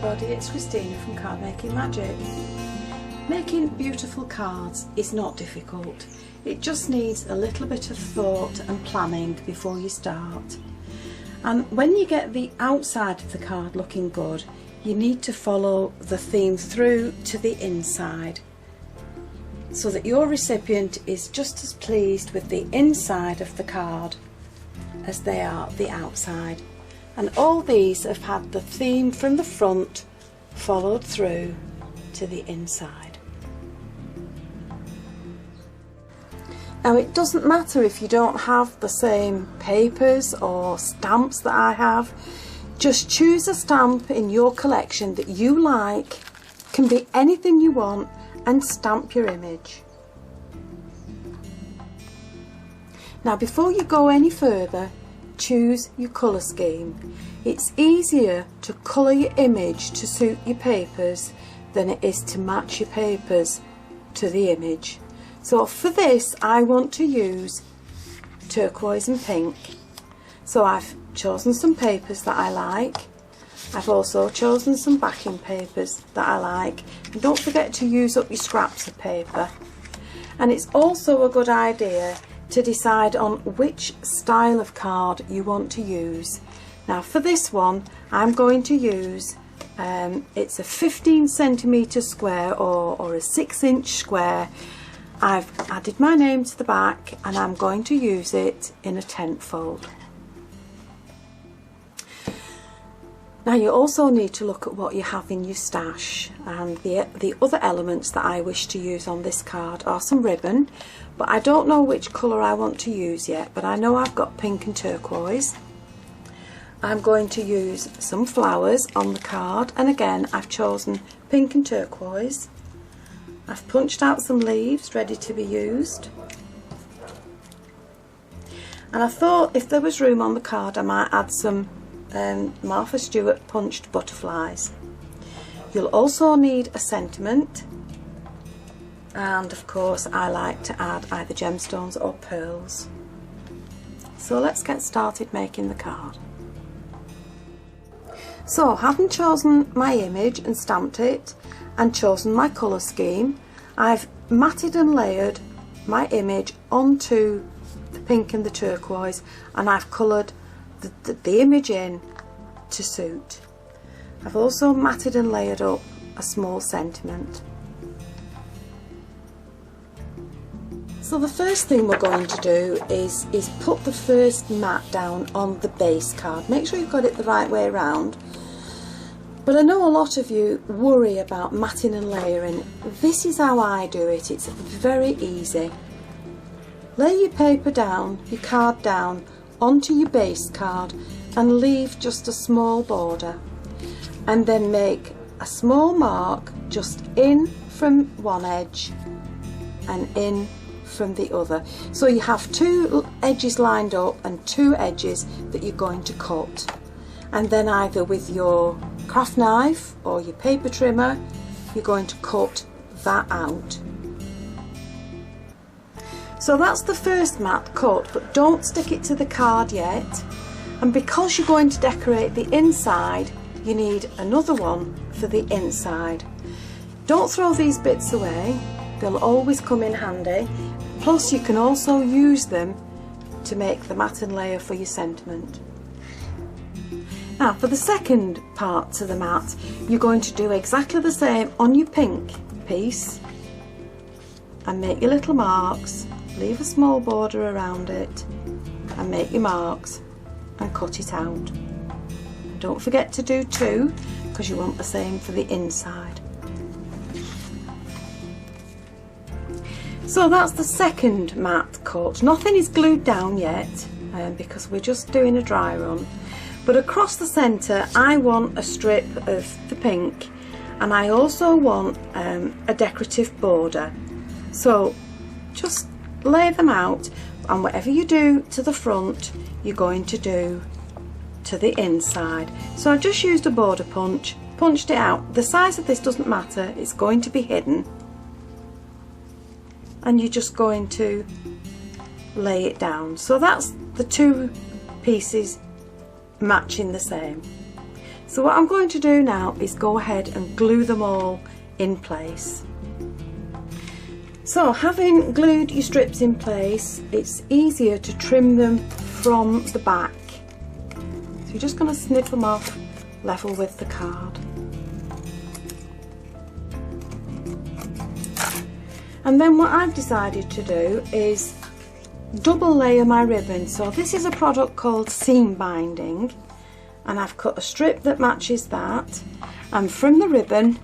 everybody, it's Christina from Card Making Magic. Making beautiful cards is not difficult. It just needs a little bit of thought and planning before you start. And when you get the outside of the card looking good, you need to follow the theme through to the inside, so that your recipient is just as pleased with the inside of the card as they are the outside. And all these have had the theme from the front followed through to the inside. Now it doesn't matter if you don't have the same papers or stamps that I have. Just choose a stamp in your collection that you like, can be anything you want, and stamp your image. Now before you go any further, choose your colour scheme. It's easier to colour your image to suit your papers than it is to match your papers to the image. So for this I want to use turquoise and pink. So I've chosen some papers that I like. I've also chosen some backing papers that I like. And don't forget to use up your scraps of paper. And it's also a good idea to decide on which style of card you want to use. Now for this one I'm going to use, it's a 15 centimetre square or a 6-inch square. I've added my name to the back and I'm going to use it in a tent fold. Now you also need to look at what you have in your stash, and the other elements that I wish to use on this card are some ribbon, but I don't know which colour I want to use yet, but I know I've got pink and turquoise. I'm going to use some flowers on the card, and again I've chosen pink and turquoise. I've punched out some leaves ready to be used, and I thought if there was room on the card I might add some Martha Stewart punched butterflies. You'll also need a sentiment, and of course I like to add either gemstones or pearls. So let's get started making the card. So having chosen my image and stamped it and chosen my colour scheme, I've matted and layered my image onto the pink and the turquoise, and I've coloured the image in to suit. I've also matted and layered up a small sentiment. So the first thing we're going to do is put the first mat down on the base card. Make sure you've got it the right way around. But I know a lot of you worry about matting and layering. This is how I do it. It's very easy. Lay your paper down, your card down, onto your base card and leave just a small border, and then make a small mark just in from one edge and in from the other. So you have two edges lined up and two edges that you're going to cut, and then either with your craft knife or your paper trimmer you're going to cut that out. So that's the first mat cut, but don't stick it to the card yet. And because you're going to decorate the inside, you need another one for the inside. Don't throw these bits away, they'll always come in handy. Plus you can also use them to make the mat and layer for your sentiment. Now for the second part to the mat, you're going to do exactly the same on your pink piece and make your little marks. Leave a small border around it and make your marks and cut it out. Don't forget to do two, because you want the same for the inside. So that's the second mat cut. Nothing is glued down yet because we're just doing a dry run. But across the centre I want a strip of the pink, and I also want a decorative border. So just lay them out, and whatever you do to the front you're going to do to the inside. So I just used a border punch, punched it out. The size of this doesn't matter, it's going to be hidden, and you're just going to lay it down. So that's the two pieces matching the same. So what I'm going to do now is go ahead and glue them all in place. So having glued your strips in place, it's easier to trim them from the back. So you're just going to snip them off level with the card. And then what I've decided to do is double layer my ribbon. So this is a product called seam binding, and I've cut a strip that matches that, and from the ribbon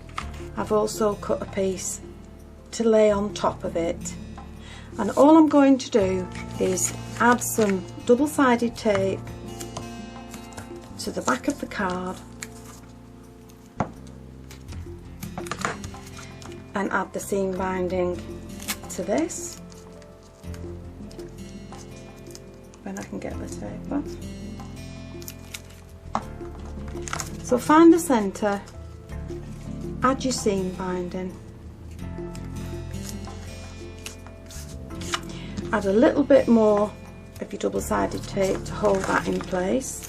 I've also cut a piece to lay on top of it. And all I'm going to do is add some double-sided tape to the back of the card and add the seam binding to this when I can get the tape off. So find the centre, add your seam binding, add a little bit more of your double-sided tape to hold that in place.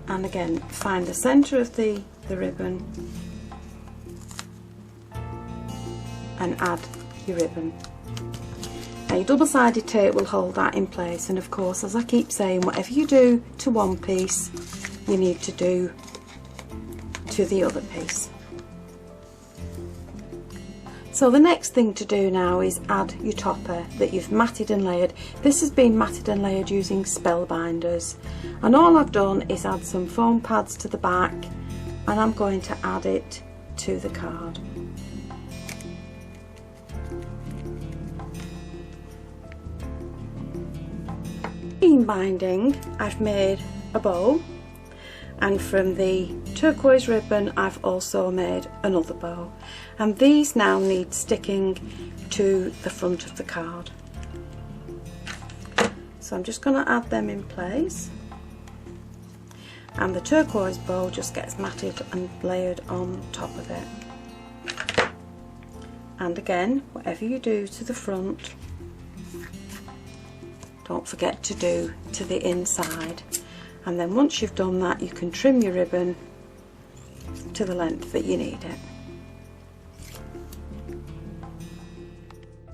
And again, find the centre of the ribbon and add your ribbon. Now your double-sided tape will hold that in place, and of course, as I keep saying, whatever you do to one piece, you need to do to the other piece. So the next thing to do now is add your topper that you've matted and layered. This has been matted and layered using spellbinders, and all I've done is add some foam pads to the back, and I'm going to add it to the card. In binding, I've made a bow, and from the turquoise ribbon I've also made another bow, and these now need sticking to the front of the card. So I'm just going to add them in place, and the turquoise bow just gets matted and layered on top of it. And again, whatever you do to the front, don't forget to do to the inside. And then once you've done that, you can trim your ribbon to the length that you need it.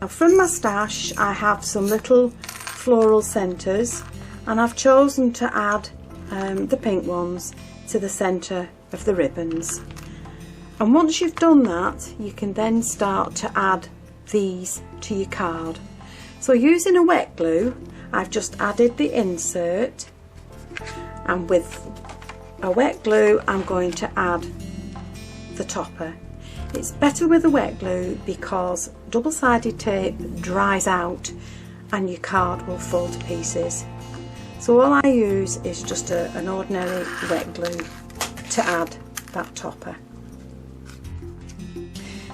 Now from my stash I have some little floral centres, and I've chosen to add the pink ones to the centre of the ribbons. And once you've done that, you can then start to add these to your card. So using a wet glue, I've just added the insert, and with a wet glue I'm going to add the topper. It's better with a wet glue because double-sided tape dries out and your card will fall to pieces. So all I use is just an ordinary wet glue to add that topper.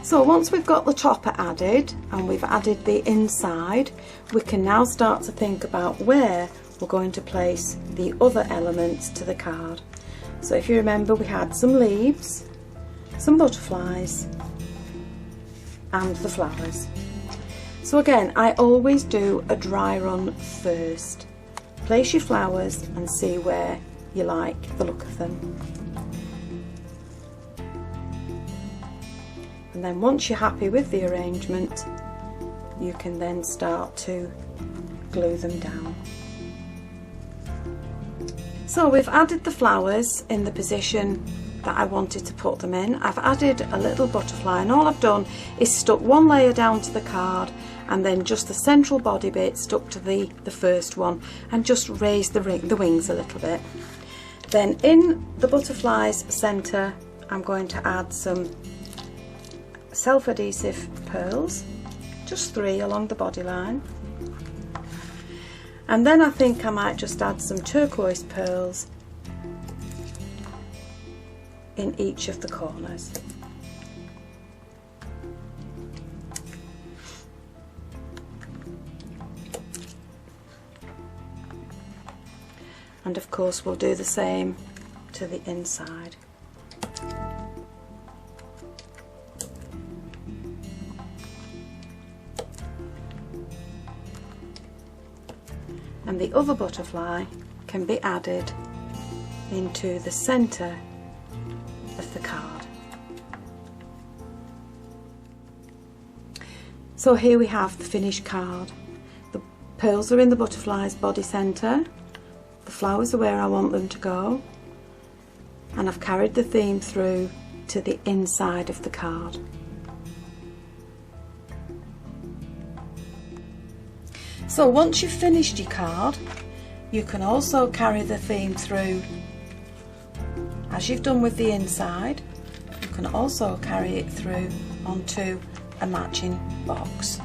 So once we've got the topper added and we've added the inside, we can now start to think about where we're going to place the other elements to the card. So if you remember, we had some leaves, some butterflies and the flowers. So again, I always do a dry run first. Place your flowers and see where you like the look of them. And then once you're happy with the arrangement, you can then start to glue them down. So we've added the flowers in the position that I wanted to put them in. I've added a little butterfly, and all I've done is stuck one layer down to the card and then just the central body bit stuck to the first one, and just raised the wings a little bit. Then in the butterfly's centre I'm going to add some self-adhesive pearls, just 3 along the body line, and then I think I might just add some turquoise pearls in each of the corners. And of course we'll do the same to to the inside. And the other butterfly can be added into the centre of the card. So here we have the finished card. The pearls are in the butterfly's body centre, the flowers are where I want them to go, and I've carried the theme through to the inside of the card. So once you've finished your card, you can also carry the theme through, as you've done with the inside. You can also carry it through onto a matching box.